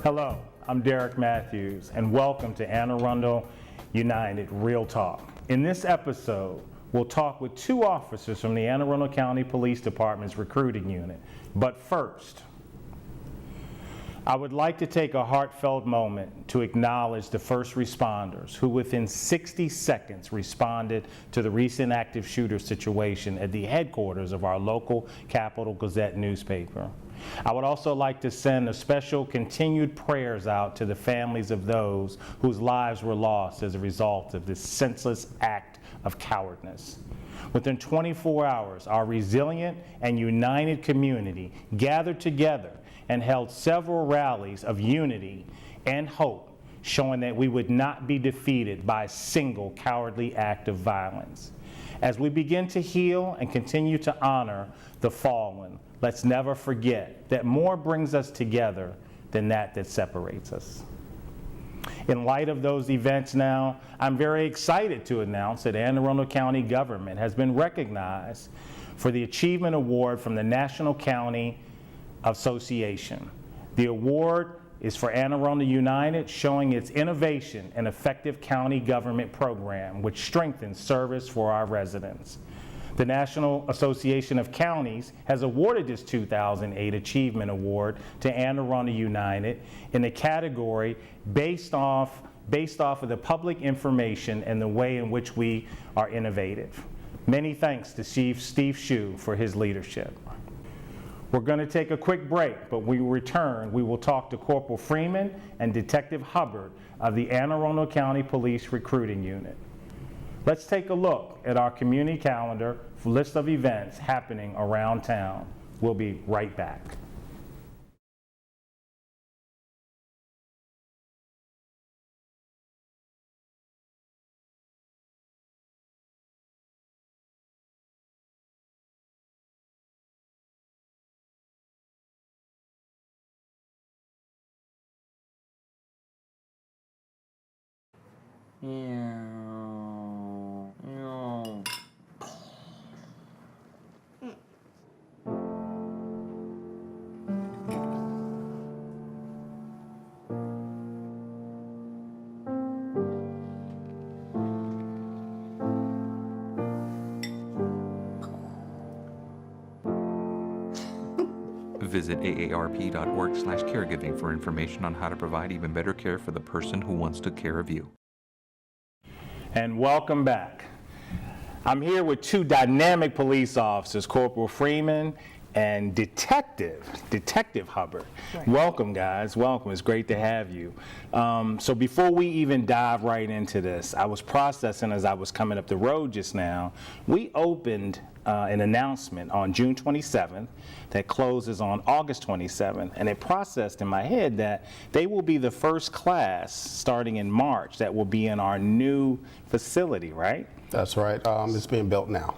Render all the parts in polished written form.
Hello, I'm Derek Matthews, and welcome to Arundel United Real Talk. In this episode, we'll talk with two officers from the Anne Arundel County Police Department's recruiting unit. But first, I would like to take a heartfelt moment to acknowledge the first responders who within 60 seconds responded to the recent active shooter situation at the headquarters of our local Capital Gazette newspaper. I would also like to send a special continued prayers out to the families of those whose lives were lost as a result of this senseless act of cowardness. Within 24 hours, our resilient and united community gathered together and held several rallies of unity and hope, showing that we would not be defeated by a single cowardly act of violence. As we begin to heal and continue to honor the fallen, let's never forget that more brings us together than that separates us. In light of those events now, I'm very excited to announce that Anne Arundel County government has been recognized for the Achievement Award from the National County Association. The award is for Anne Arundel United, showing its innovation and effective county government program, which strengthens service for our residents. The National Association of Counties has awarded this 2008 Achievement Award to Anne Arundel United in the category based off of the public information and the way in which we are innovative. Many thanks to Chief Steve Shue for his leadership. We're going to take a quick break, but when we return, we will talk to Corporal Freeman and Detective Hubbard of the Anne Arundel County Police Recruiting Unit. Let's take a look at our community calendar for list of events happening around town. We'll be right back. Visit aarp.org/caregiving for information on how to provide even better care for the person who wants to care of you. And welcome back. I'm here with two dynamic police officers, Corporal Freeman and Detective Hubbard. Right. Welcome, guys. Welcome. It's great to have you. So before we even dive right into this, I was processing as I was coming up the road just now. We opened an announcement on June 27th that closes on August 27th, and it processed in my head that they will be the first class starting in March that will be in our new facility, right? That's right. It's being built now.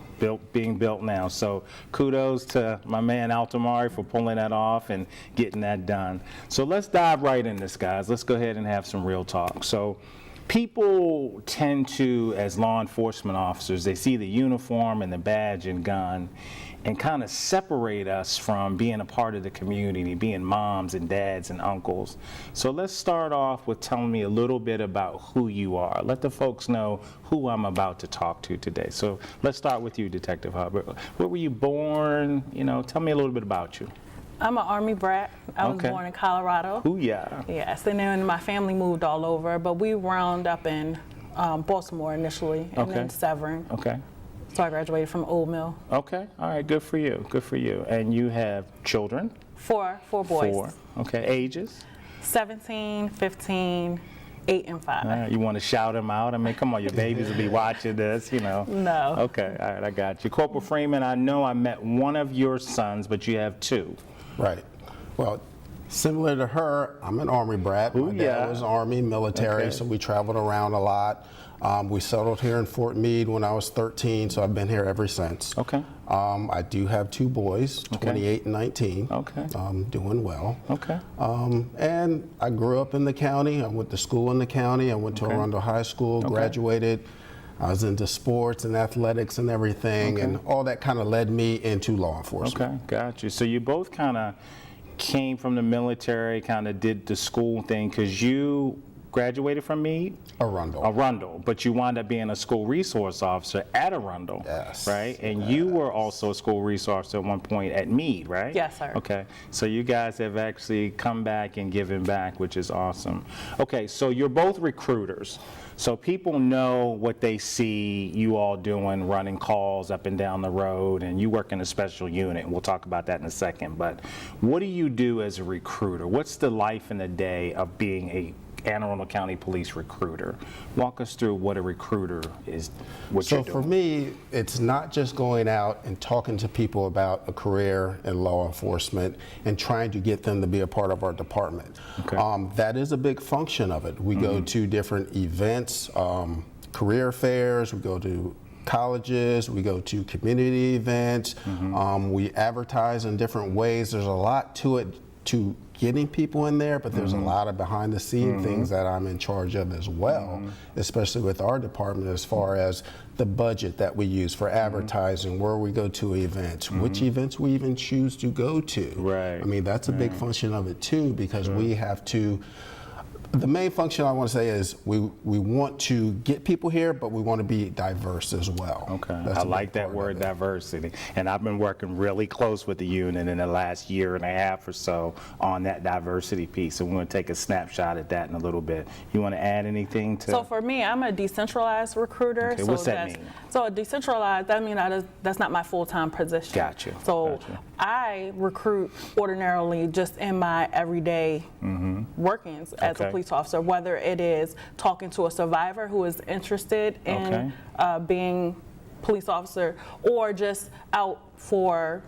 Being built now. So kudos to my man Altamari for pulling that off and getting that done. So let's dive right in this, guys. Let's go ahead and have some real talk. So people tend to, as law enforcement officers, they see the uniform and the badge and gun and kind of separate us from being a part of the community, being moms and dads and uncles. So let's start off with telling me a little bit about who you are. Let the folks know who I'm about to talk to today. So let's start with you, Detective Hubbard. Where were you born? You know, tell me a little bit about you. I'm an Army brat. I was born in Colorado. Ooh, yeah. Yes, and then my family moved all over, but we wound up in Baltimore initially, and then Severn. Okay. So I graduated from Old Mill. Okay, all right, good for you, good for you. And you have children? Four boys. Four, okay, ages? 17, 15, 8, and 5. You want to shout them out? I mean, come on, your babies will be watching this, you know. No. Okay, all right, I got you. Corporal Freeman, I know I met one of your sons, but you have two. Right. Well, similar to her, I'm an Army brat. Ooh, My dad was Army, military, so we traveled around a lot. We settled here in Fort Meade when I was 13, so I've been here ever since. Okay. I do have two boys, 28 and 19. Okay. Doing well. Okay. And I grew up in the county. I went to school in the county. I went to Arundel High School, graduated. I was into sports and athletics and everything, and all that kind of led me into law enforcement. Okay, got you. So you both kind of came from the military, kind of did the school thing, because you graduated from Meade? Arundel, but you wound up being a school resource officer at Arundel, Yes. right? And you were also a school resource officer at one point at Meade, right? Yes, sir. Okay, so you guys have actually come back and given back, which is awesome. Okay, so you're both recruiters. So people know what they see you all doing, running calls up and down the road, and you work in a special unit. We'll talk about that in a second. But what do you do as a recruiter? What's the life in the day of being a Anne Arundel County Police recruiter? Walk us through what a recruiter is, what you're doing. So for me, it's not just going out and talking to people about a career in law enforcement and trying to get them to be a part of our department. Okay. That is a big function of it. We go to different events, career fairs, we go to colleges, we go to community events, we advertise in different ways. There's a lot to it, to getting people in there, but there's a lot of behind the scene things that I'm in charge of as well, especially with our department, as far as the budget that we use for advertising, where we go to events, which events we even choose to go to. Right. I mean, that's a big function of it too, because we have to, the main function I want to say is we want to get people here, but we want to be diverse as well. Okay, That's I a big like that part of word, it. diversity. And I've been working really close with the unit in the last year and a half or so on that diversity piece. And we're going to take a snapshot at that in a little bit. You want to add anything to? So for me, I'm a decentralized recruiter. Okay, so what's that mean? So a decentralized, that means that's not my full-time position. Gotcha, So gotcha. I recruit ordinarily just in my everyday workings as a Okay. police officer, whether it is talking to a survivor who is interested in being police officer, or just out for,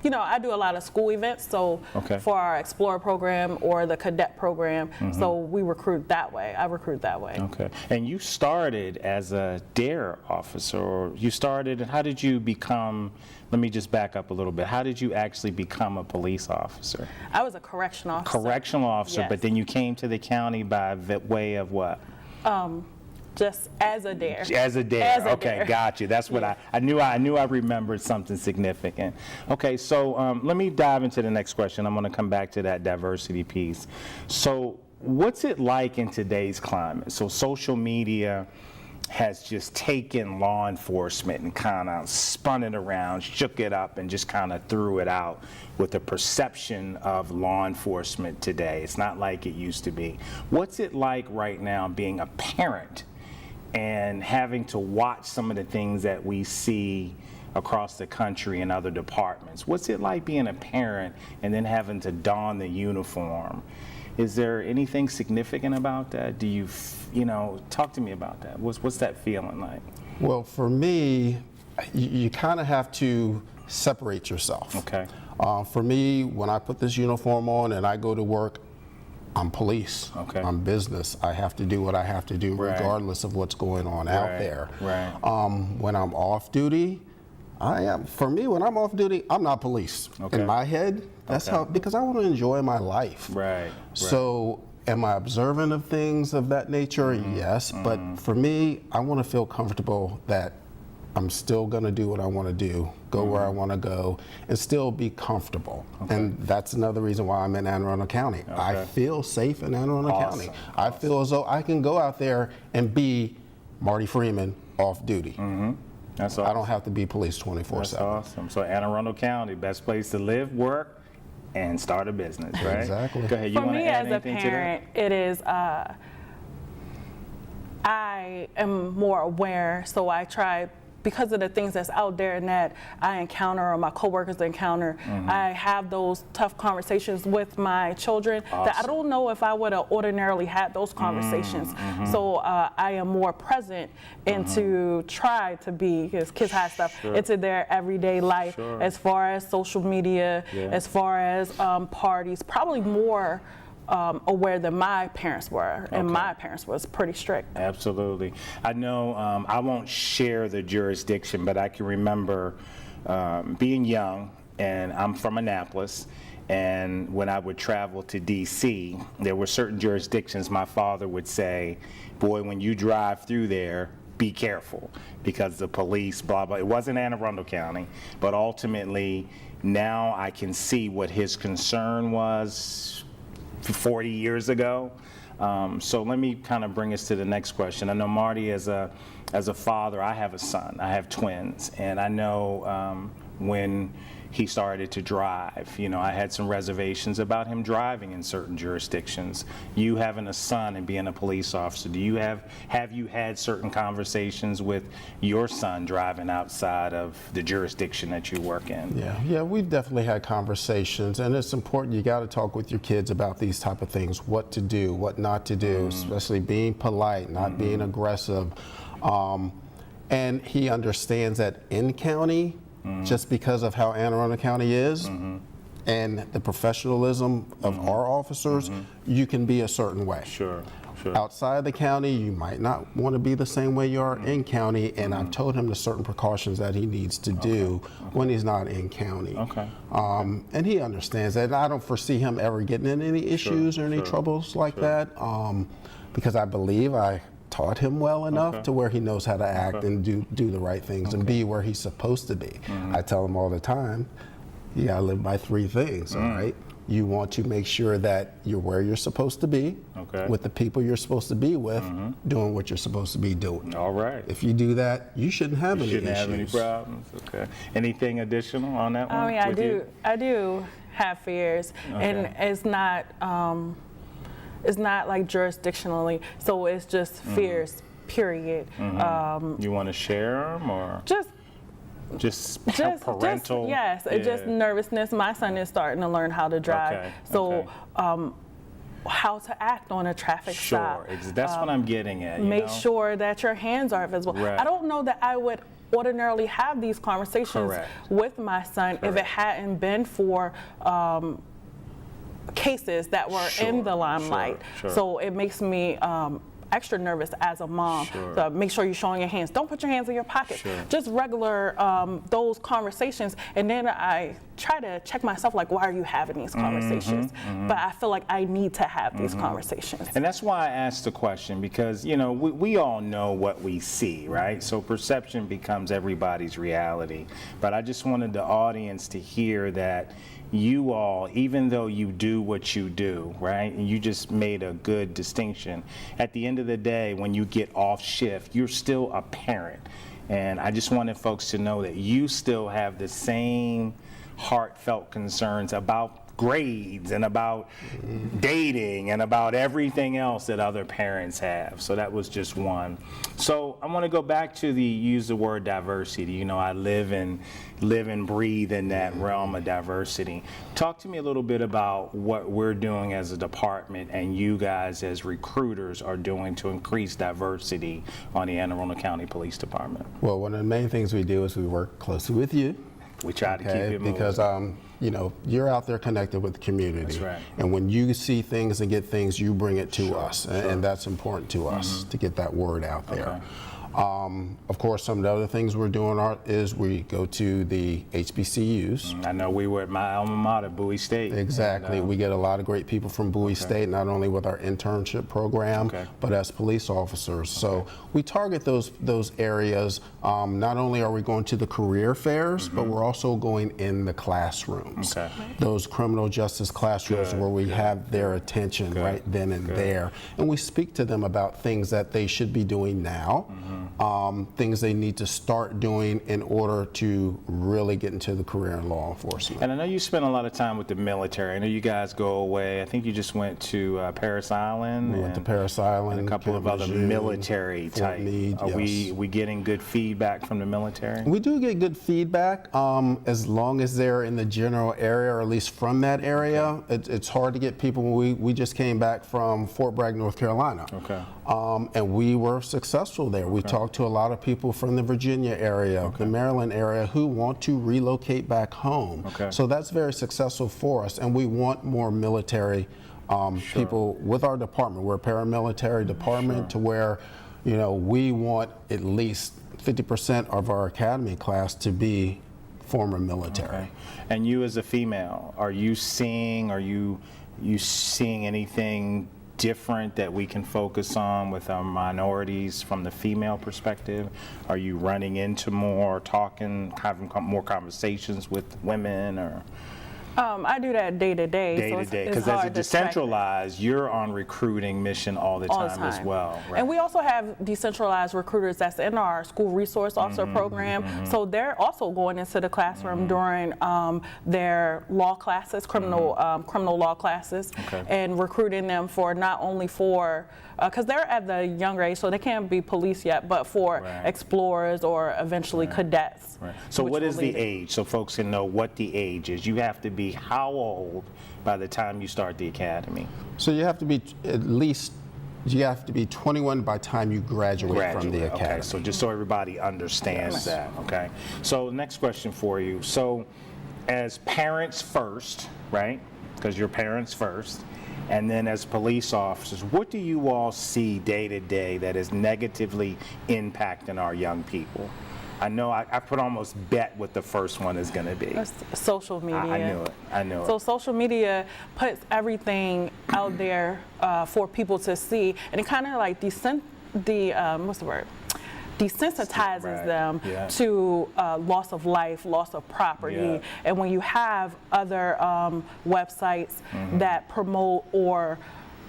I do a lot of school events, so for our Explorer program or the cadet program, so we recruit that way. I recruit that way. Okay. And you started as a DARE officer, or you started, how did you become, let me just back up a little bit. How did you actually become a police officer? I was a correctional officer. Correctional officer, Yes. but then you came to the county by way of what? Just as a DARE. As a DARE. As a Okay, DARE. got you. That's what I knew. I knew I remembered something significant. Okay, so let me dive into the next question. I'm going to come back to that diversity piece. So, what's it like in today's climate? So, social media has just taken law enforcement and kind of spun it around, shook it up, and just kind of threw it out with the perception of law enforcement today. It's not like it used to be. What's it like right now being a parent and having to watch some of the things that we see across the country in other departments? What's it like being a parent and then having to don the uniform? Is there anything significant about that? Do you, talk to me about that. What's that feeling like? Well, for me, you kind of have to separate yourself. Okay. For me, when I put this uniform on and I go to work, I'm police. Okay. I'm business. I have to do what I have to do Right. regardless of what's going on out there. Right. When I'm off duty, when I'm off duty, I'm not police. Okay. In my head, that's Okay. how, because I want to enjoy my life. Right. So am I observant of things of that nature? Yes. But for me, I want to feel comfortable that I'm still going to do what I want to do, go where I want to go, and still be comfortable. And that's another reason why I'm in Anne Arundel County. I feel safe in Anne Arundel Awesome. County. I feel as though I can go out there and be Marty Freeman off duty. That's I awesome. don't have to be police That's 24/7. awesome. So Anne Arundel County, best place to live, work, and start a business, right? Exactly. Go ahead. You For want to me add as a anything to that? parent, it is, I am more aware, so I try, because of the things that's out there and that I encounter or my coworkers encounter, I have those tough conversations with my children that I don't know if I would have ordinarily had those conversations. So I am more present and to try to be, because kids have stuff into their everyday life, as far as social media, as far as parties, probably more aware than my parents were, and my parents was pretty strict. Absolutely. I know I won't share the jurisdiction, but I can remember being young, and I'm from Annapolis, and when I would travel to D.C., there were certain jurisdictions my father would say, boy, when you drive through there, be careful because the police, blah, blah. It wasn't Anne Arundel County, but ultimately now I can see what his concern was 40 years ago. So let me kind of bring us to the next question. I know Marty, as a father, I have a son. I have twins, and I know when he started to drive, you know, I had some reservations about him driving in certain jurisdictions. You having a son and being a police officer, have you had certain conversations with your son driving outside of the jurisdiction that you work in? Yeah, we've definitely had conversations, and it's important. You got to talk with your kids about these type of things: what to do, what not to do, especially being polite, not being aggressive. And he understands that in county, just because of how Anne Arundel County is and the professionalism of our officers, you can be a certain way. Sure. Outside the county, you might not want to be the same way you are in county, and I've told him the certain precautions that he needs to do when he's not in county. And he understands that. I don't foresee him ever getting in any issues or any troubles like that, because I believe I taught him well enough to where he knows how to act and do the right things and be where he's supposed to be. I tell him all the time, you gotta live by 3 things, all right? You want to make sure that you're where you're supposed to be, with the people you're supposed to be with, doing what you're supposed to be doing. All right. If you do that, you shouldn't have any issues. Shouldn't have any problems. Okay. Anything additional on that one? Oh yeah, with you? I do have fears, and it's not like jurisdictionally, so it's just fears, period. You want to share them, or just parental? Yes, it's just nervousness. My son is starting to learn how to drive, how to act on a traffic stop. Sure, that's what I'm getting at. Make sure that your hands are visible. Right. I don't know that I would ordinarily have these conversations with my son if it hadn't been for cases that were in the limelight. So it makes me extra nervous as a mom. So make sure you're showing your hands. Don't put your hands in your pockets. Just regular those conversations, and then I try to check myself, like, why are you having these conversations? But I feel like I need to have these conversations. And that's why I asked the question, because you know we all know what we see, right? So perception becomes everybody's reality. But I just wanted the audience to hear that you all, even though you do what you do, right, and you just made a good distinction, at the end of the day, when you get off shift, you're still a parent. And I just wanted folks to know that you still have the same heartfelt concerns about grades and about dating and about everything else that other parents have. So that was just one. So I want to go back to use the word diversity. You know, I live and breathe in that realm of diversity. Talk to me a little bit about what we're doing as a department and you guys as recruiters are doing to increase diversity on the Anne Arundel County Police Department. Well, one of the main things we do is we work closely with you. We try to keep it moving. Because you know, you're out there connected with the community. That's right. And when you see things and get things, you bring it to us. And that's important to us to get that word out there. Of course, some of the other things we're doing is we go to the HBCUs. I know we were at my alma mater, Bowie State. Exactly. And, we get a lot of great people from Bowie State, not only with our internship program, but as police officers. So we target those areas. Not only are we going to the career fairs, but we're also going in the classrooms. Those criminal justice classrooms where we have their attention right then and there. And we speak to them about things that they should be doing now. Things they need to start doing in order to really get into the career in law enforcement. And I know you spend a lot of time with the military. I know you guys go away. I think you just went to Parris Island. We went to Parris Island. And a couple of other military type. Meade, Are we getting good feedback from the military? We do get good feedback as long as they're in the general area, or at least from that area. It's hard to get people. We just came back from Fort Bragg, North Carolina. And we were successful there. We talked to a lot of people from the Virginia area, the Maryland area, who want to relocate back home. So that's very successful for us, and we want more military people with our department. We're a paramilitary department to where, you know, we want at least 50% of our academy class to be former military. And you as a female, are you seeing anything different that we can focus on with our minorities from the female perspective? Are you running into more, talking, having more conversations with women, or? I do that day to day. Day to day, because as a decentralized, you're on recruiting mission all the time as well, right? And we also have decentralized recruiters that's in our school resource officer program. So they're also going into the classroom during their law classes, criminal law classes, and recruiting them for not only for, because they're at the younger age, so they can't be police yet, but for explorers or eventually cadets. Right. So what is the age, so folks can know what the age is? You have to be how old by the time you start the academy? So you have to be at least, you have to be 21 by the time you graduate from the academy. Okay, so just so everybody understands that, okay? So next question for you. So as parents first, right? Because you're parents first, and then as police officers, what do you all see day to day that is negatively impacting our young people? I know I could almost bet what the first one is going to be. Social media. I knew it. So social media puts everything out there for people to see, and it kind of like desensitizes them to loss of life, loss of property. And when you have other websites that promote or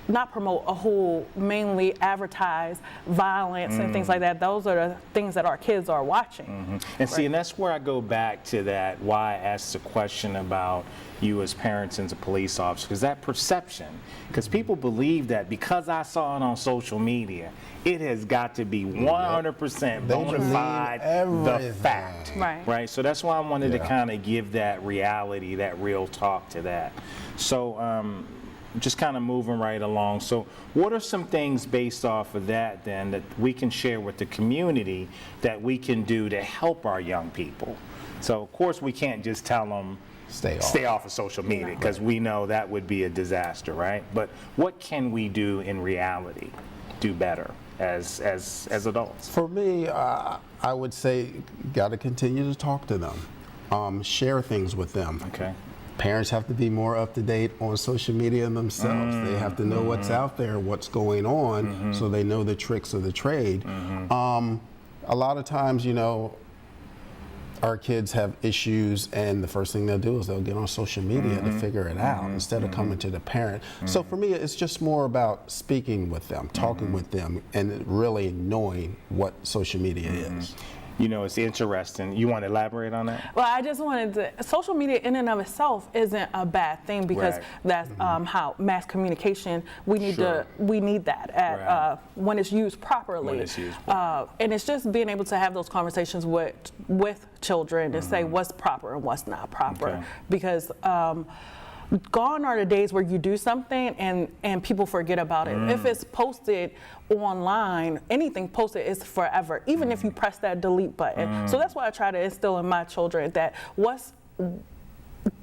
not promote who mainly advertise violence and things like that, those are the things that our kids are watching. And see, and that's where I go back to that, why I asked the question about you as parents and as police officers, because that perception, because people believe that because I saw it on social media, it has got to be 100% bona fide the fact. Right? So that's why I wanted to kind of give that reality, that real talk to that. So just kind of moving right along. So what are some things based off of that then that we can share with the community that we can do to help our young people? So of course we can't just tell them stay off of social media, because we know that would be a disaster, right? But what can we do in reality, do better as adults? For me, I would say got to continue to talk to them, share things with them. Okay. Parents have to be more up to date on social media themselves. They have to know what's out there, what's going on, so they know the tricks of the trade. A lot of times, you know, our kids have issues, and the first thing they'll do is they'll get on social media to figure it out instead of coming to the parent. So for me, it's just more about speaking with them, talking with them, and really knowing what social media is. You know, it's interesting. You want to elaborate on that? Well, I just wanted to, social media in and of itself isn't a bad thing, because that's how mass communication, we need that at, when it's used properly. And it's just being able to have those conversations with children and say what's proper and what's not proper. Because gone are the days where you do something and people forget about it. If it's posted online, anything posted is forever, even if you press that delete button. So that's why I try to instill in my children that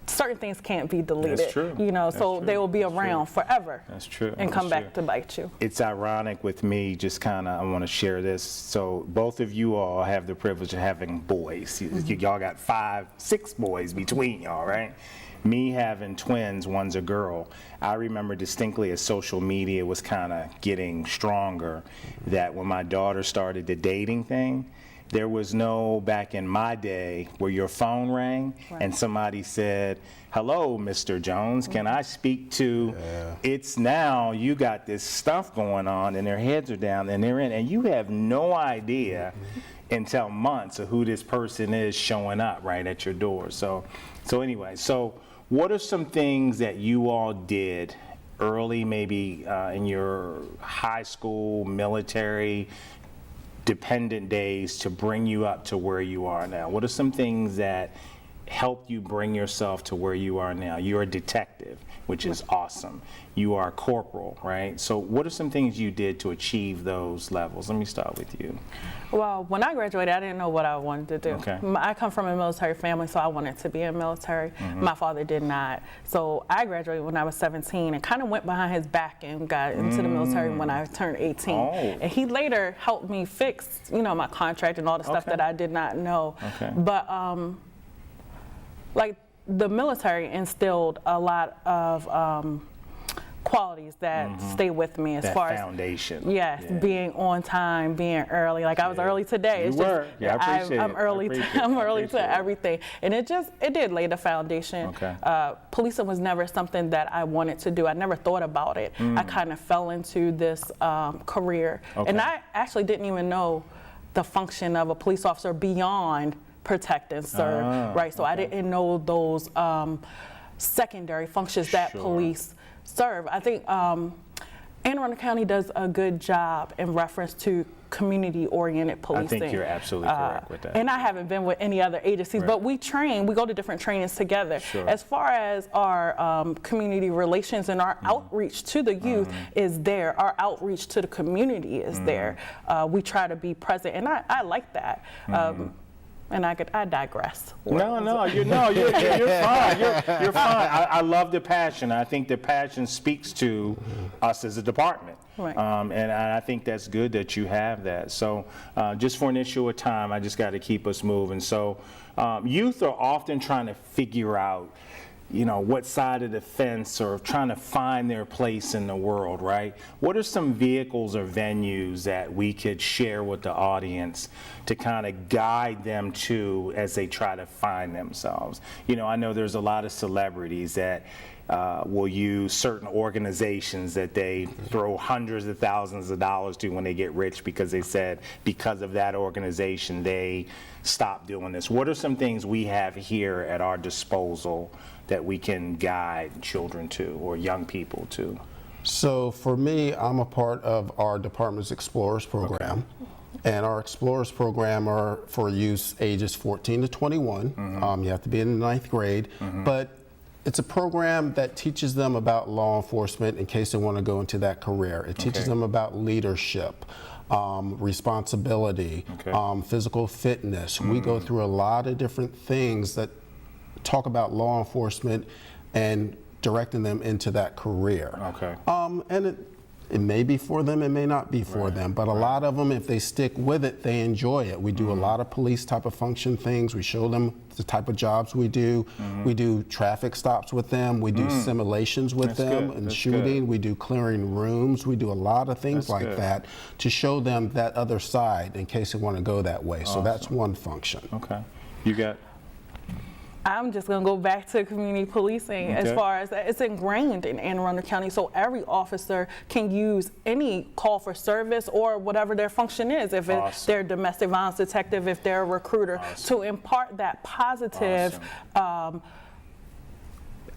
certain things can't be deleted. That's true. You know, so they will be around forever. That's true. And come back to bite you. It's ironic with me, just kind of, I want to share this. So both of you all have the privilege of having boys. Y'all got 5, 6 boys between y'all, right? Me having twins, one's a girl, I remember distinctly as social media was kind of getting stronger, that when my daughter started the dating thing, there was no, back in my day, where your phone rang and somebody said, "Hello, Mr. Jones, can I speak to," it's now you got this stuff going on and their heads are down and they're in, and you have no idea until months of who this person is showing up right at your door. So anyway, so what are some things that you all did early, maybe in your high school, military, dependent days to bring you up to where you are now? What are some things that helped you bring yourself to where you are now? You're a detective, which is awesome. You are a corporal, right? So what are some things you did to achieve those levels? Let me start with you. Well, when I graduated, I didn't know what I wanted to do. Okay. I come from a military family, so I wanted to be in the military. My father did not. So I graduated when I was 17 and kind of went behind his back and got into the military when I turned 18. And he later helped me fix, you know, my contract and all the stuff that I did not know. But like the military instilled a lot of qualities that stay with me as That far foundation. as yes, being on time, being early. Like I was early today. You It's were. just Yeah, I appreciate I'm it. early. I appreciate it. I'm I early appreciate to it. everything, and it did lay the foundation. Okay. Policing was never something that I wanted to do. I never thought about it. I kind of fell into this career, Okay. and I actually didn't even know the function of a police officer beyond protect and serve. Right. So I didn't know those secondary functions that Sure. police serve. I think Anne Arundel County does a good job in reference to community-oriented I policing. think you're absolutely correct with that. And I haven't been with any other agencies, but we go to different trainings together. Sure. As far as our community relations and our outreach to the youth is there, our outreach to the community is there. We try to be present, and I like that. And I digress. You're fine. You're fine. I love the passion. I think the passion speaks to us as a department. Right. And I think that's good that you have that. So just for an issue of time, I just got to keep us moving. So youth are often trying to figure out, what side of the fence, or trying to find their place in the world, right? What are some vehicles or venues that we could share with the audience to kind of guide them to as they try to find themselves? I know there's a lot of celebrities that will use certain organizations that they throw hundreds of thousands of dollars to when they get rich, because they said because of that organization they stopped doing this. What are some things we have here at our disposal that we can guide children to, or young people to? So for me, I'm a part of our department's Explorers program. And our Explorers program are for youth ages 14 to 21. You have to be in the 9th grade. But it's a program that teaches them about law enforcement in case they want to go into that career. It teaches them about leadership, responsibility, physical fitness. We go through a lot of different things that talk about law enforcement and directing them into that career. And it may be for them, it may not be for them, but a lot of them, if they stick with it, they enjoy it. We do a lot of police type of function things. We show them the type of jobs we do. We do traffic stops with them. We do simulations with them and shooting. We do clearing rooms. We do a lot of things like that to show them that other side in case they want to go that way. So that's one function. Okay. You got? I'm just going to go back to community policing as far as that. It's ingrained in Anne Arundel County, so every officer can use any call for service or whatever their function is, if they're a domestic violence detective, if they're a recruiter, to impart that positive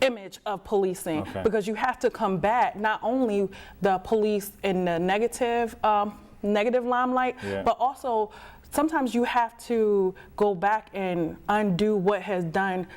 image of policing, because you have to combat not only the police in the negative limelight, but also sometimes you have to go back and undo what has been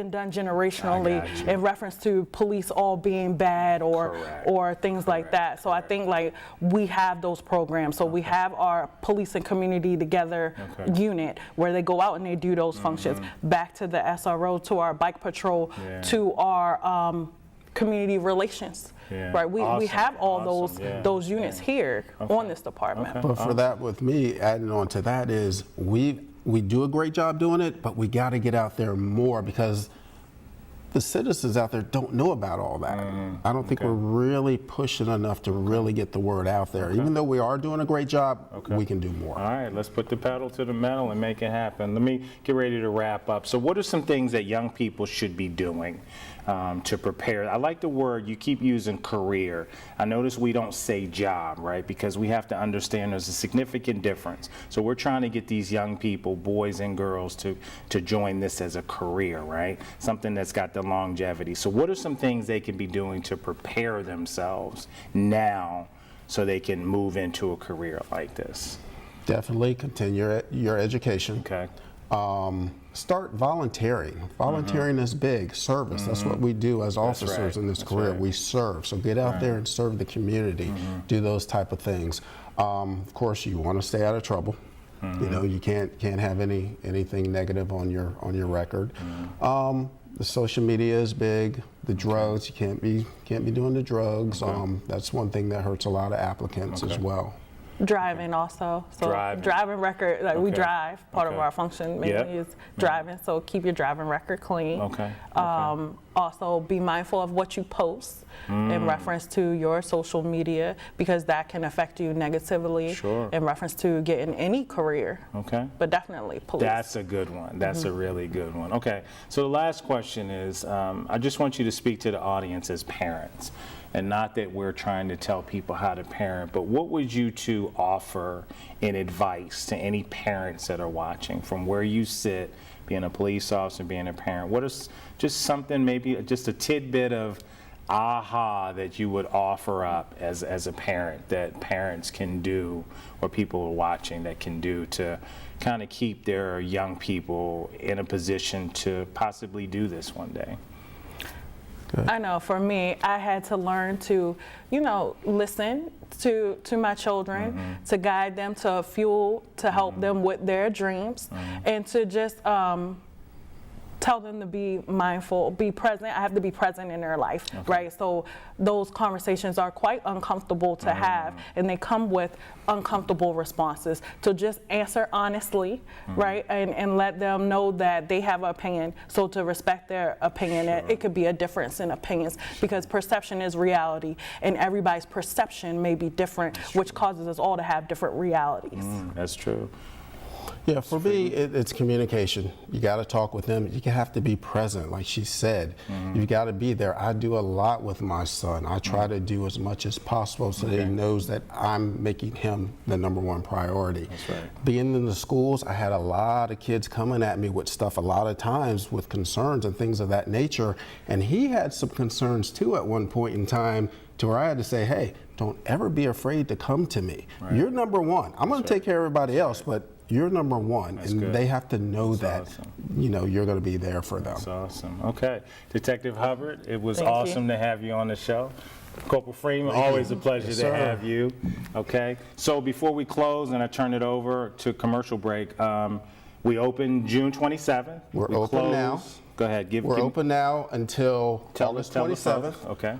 done generationally in reference to police all being bad or things like that. So I think like we have those programs. So we have our police and community together unit where they go out and they do those functions. Back to the SRO, to our bike patrol, to our community relations. Right, we have all those units here on this department. But for that, with me, adding on to that is we do a great job doing it, but we got to get out there more, because the citizens out there don't know about all that. I don't think we're really pushing enough to really get the word out there. Even though we are doing a great job, we can do more. All right, let's put the pedal to the metal and make it happen. Let me get ready to wrap up. So what are some things that young people should be doing to prepare? I like the word you keep using, career. I notice we don't say job, right? Because we have to understand there's a significant difference. So we're trying to get these young people, boys and girls, to join this as a career, right? Something that's got the longevity. So what are some things they can be doing to prepare themselves now so they can move into a career like this? Definitely continue your education. Start volunteering. Volunteering is big. Service. That's what we do as officers in this career. We serve. So get out there and serve the community. Do those type of things. Of course, you want to stay out of trouble. You can't have anything negative on your record. The social media is big. The drugs, you can't be doing the drugs. That's one thing that hurts a lot of applicants as well. Driving also. So driving record, like we drive. Part of our function mainly is driving. So keep your driving record clean. also be mindful of what you post in reference to your social media, because that can affect you negatively Sure. in reference to getting any career. Okay. But definitely police. That's a good one. That's a really good one. Okay, so the last question is, I just want you to speak to the audience as parents. And not that we're trying to tell people how to parent, but what would you two offer in advice to any parents that are watching from where you sit, being a police officer, being a parent? What is just something, maybe just a tidbit of aha that you would offer up as a parent that parents can do, or people watching that can do to kind of keep their young people in a position to possibly do this one day? I know for me, I had to learn to, listen to my children, to guide them, to fuel, to help them with their dreams, and to just tell them to be mindful, be present. I have to be present in their life, right? So those conversations are quite uncomfortable to have, and they come with uncomfortable responses. To just answer honestly, right? And let them know that they have an opinion. So to respect their opinion, it could be a difference in opinions, because perception is reality, and everybody's perception may be different, which causes us all to have different realities. That's true. Yeah, for me, it's communication. You got to talk with them. You have to be present, like she said. You got to be there. I do a lot with my son. I try to do as much as possible so that he knows that I'm making him the #1 priority. That's right. Being in the schools, I had a lot of kids coming at me with stuff a lot of times with concerns and things of that nature. And he had some concerns too at one point in time, to where I had to say, hey, don't ever be afraid to come to me. You're #1. I'm going to take care of everybody else, but you're #1, and good. they have to know That's that, awesome. you're going to be there for them. That's awesome. Okay. Detective Hubbard, it was Thank you. awesome to have you on the show. Corporal Freeman, always a pleasure Yes, to sir. have you. Okay. So before we close and I turn it over to commercial break, we open June 27th. We're We open now. Go ahead. We're open now until Tell August the folks. 27th. Okay.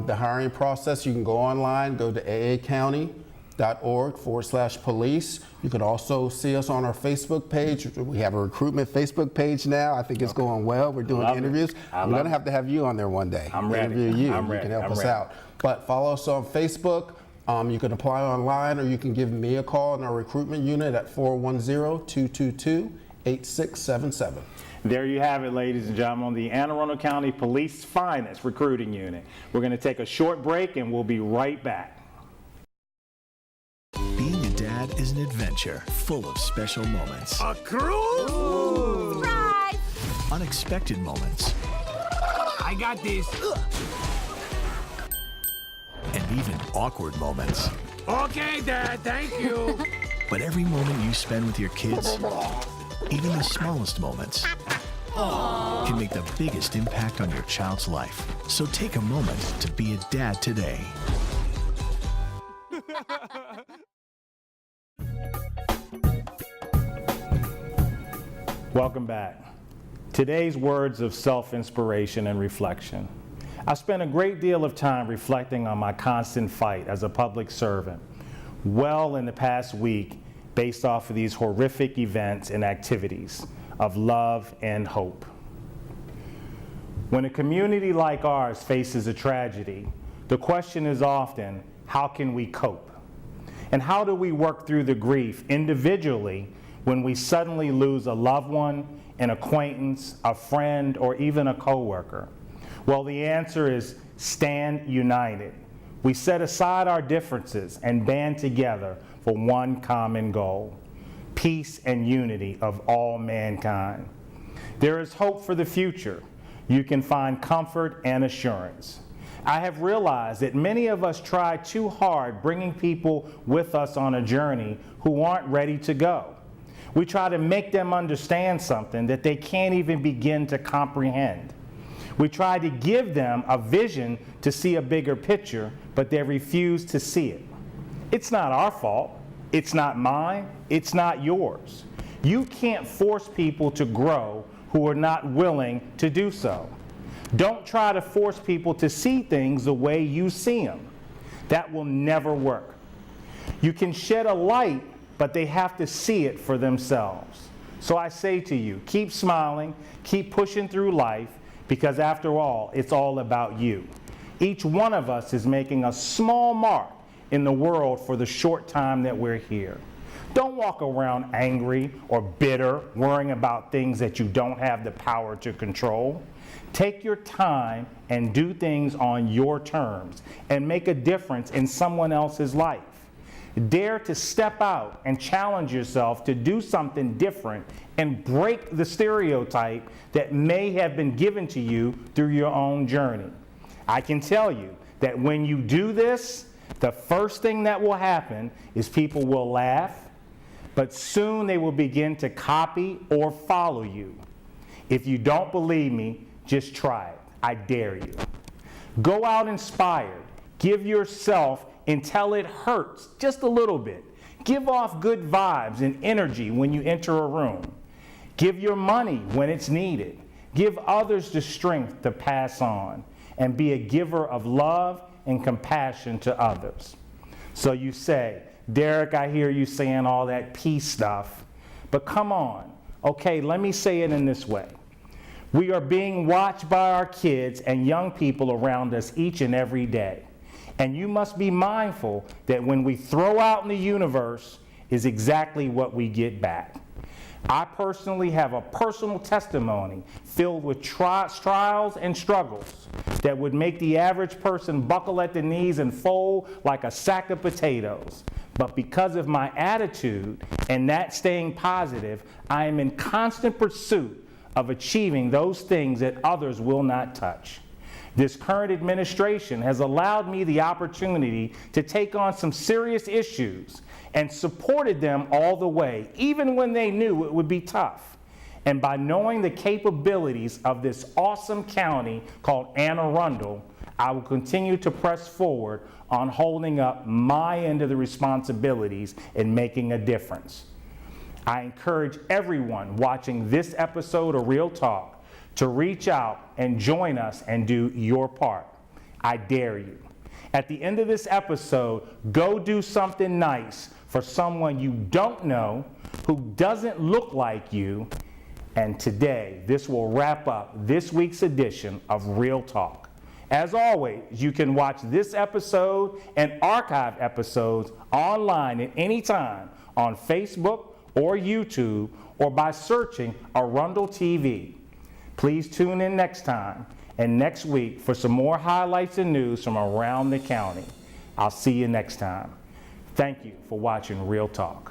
The hiring process, you can go online, go to aacounty.org/police. You can also see us on our Facebook page. We have a recruitment Facebook page now. I think it's going well. We're doing Love it. interviews. I I'm love going to have you on there one day. I'm ready. Interview you. I'm You ready. can help I'm us ready. out. But follow us on Facebook. You can apply online, or you can give me a call in our recruitment unit at 410-222-8677. There you have it, ladies and gentlemen, the Anne Arundel County Police Finest Recruiting Unit. We're going to take a short break and we'll be right back. Being a dad is an adventure full of special moments, A cruise? Surprise! unexpected moments, I got this. and even awkward moments. Okay, Dad, thank you. But every moment you spend with your kids, even the smallest moments, can make the biggest impact on your child's life. So take a moment to be a dad today. Welcome back. Today's words of self-inspiration and reflection. I spent a great deal of time reflecting on my constant fight as a public servant, well in the past week, based off of these horrific events and activities of love and hope. When a community like ours faces a tragedy, the question is often, how can we cope? And how do we work through the grief individually when we suddenly lose a loved one, an acquaintance, a friend, or even a coworker? Well, the answer is stand united. We set aside our differences and band together for one common goal: peace and unity of all mankind. There is hope for the future. You can find comfort and assurance. I have realized that many of us try too hard bringing people with us on a journey who aren't ready to go. We try to make them understand something that they can't even begin to comprehend. We try to give them a vision to see a bigger picture, but they refuse to see it. It's not our fault. It's not mine. It's not yours. You can't force people to grow who are not willing to do so. Don't try to force people to see things the way you see them. That will never work. You can shed a light, but they have to see it for themselves. So I say to you, keep smiling, keep pushing through life, because after all, it's all about you. Each one of us is making a small mark in the world for the short time that we're here. Don't walk around angry or bitter, worrying about things that you don't have the power to control. Take your time and do things on your terms and make a difference in someone else's life. Dare to step out and challenge yourself to do something different and break the stereotype that may have been given to you through your own journey. I can tell you that when you do this, the first thing that will happen is people will laugh, but soon they will begin to copy or follow you. If you don't believe me, just try it. I dare you. Go out inspired. Give yourself until it hurts just a little bit. Give off good vibes and energy when you enter a room. Give your money when it's needed. Give others the strength to pass on, and be a giver of love and compassion to others. So you say, Derek, I hear you saying all that peace stuff, but come on. Okay, let me say it in this way. We are being watched by our kids and young people around us each and every day. And you must be mindful that when we throw out in the universe is exactly what we get back. I personally have a personal testimony filled with trials and struggles that would make the average person buckle at the knees and fold like a sack of potatoes. But because of my attitude and that staying positive, I am in constant pursuit of achieving those things that others will not touch. This current administration has allowed me the opportunity to take on some serious issues and supported them all the way, even when they knew it would be tough. And by knowing the capabilities of this awesome county called Anne Arundel, I will continue to press forward on holding up my end of the responsibilities and making a difference. I encourage everyone watching this episode of Real Talk to reach out and join us and do your part. I dare you. At the end of this episode, go do something nice for someone you don't know, who doesn't look like you. And today, this will wrap up this week's edition of Real Talk. As always, you can watch this episode and archive episodes online at any time on Facebook or YouTube, or by searching Arundel TV. Please tune in next time and next week for some more highlights and news from around the county. I'll see you next time. Thank you for watching Real Talk.